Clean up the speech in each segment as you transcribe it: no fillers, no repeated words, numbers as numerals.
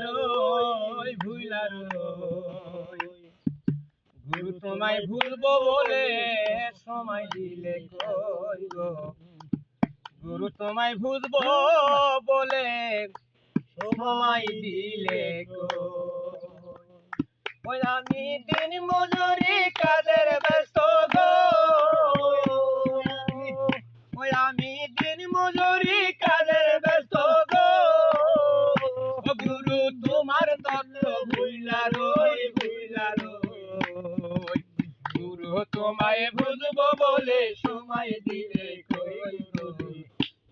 রই ভুইলা রই গুরু তোমায় ভুলবো বলে সময় দিলে কই গো গুরু তোমায় ভুলবো বলে সময় দিলে কই আমি দিন মজুরি কাদের ব্যস্ত গো ওই আমি দিন মজুরি কাদের ব্যস্ত গো গুরু তোমার তত্ত্ব ভুইলা রই গুরু তোমায় বুঝবো বলে সময় দিলে কই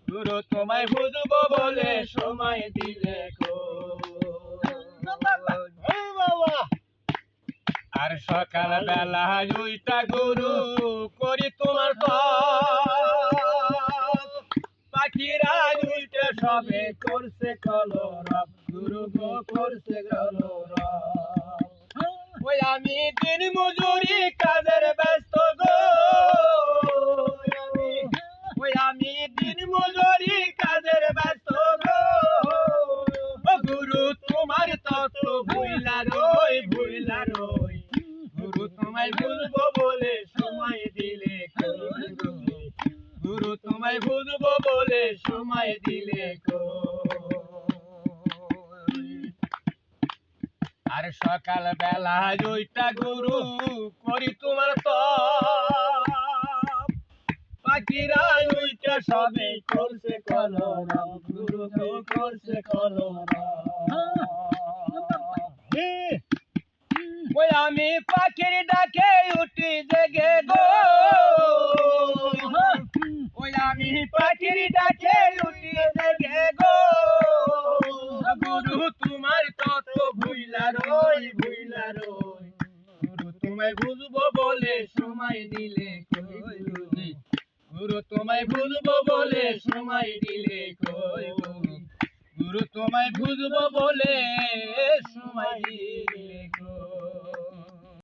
গুরু তোমায় বুঝবো বলে সময় দিলে আর সকাল বেলা উইটা গুরু করি তোমার পাখিরা উইটা সবে করছে কলরব গুরু গো করছে কলরব ওই আমি দিন মজুরি কাজের ব্যস্ত গো ওই আমি দিন মজুরি কাজের ব্যস্ত গো গুরু তোমার তত্ত্ব ভুইলা রই গুরু তোমায় বুঝবো বলে সময় দিলে গুরু তোমায় বুঝবো বলে সময় দিলে আর সকাল বেলা ওইটা গুরু করি তোমার তো পাখিরা ওইটা সবে করছে কলরব গুরু করছে কলরব ওই আমি পাখির ডাকে উঠি জেগে গো ওই আমি পাখির ডাকে উঠি জেগে গো গুরু তোমার তত্ত্ব ভুইলা রই গুরু তোমায় বুঝবো বলে সময় দিলে কই গুরু তোমায় বুঝবো বলে সময় দিলে কই গুরু তোমায় বুঝবো বলে সময় দিলে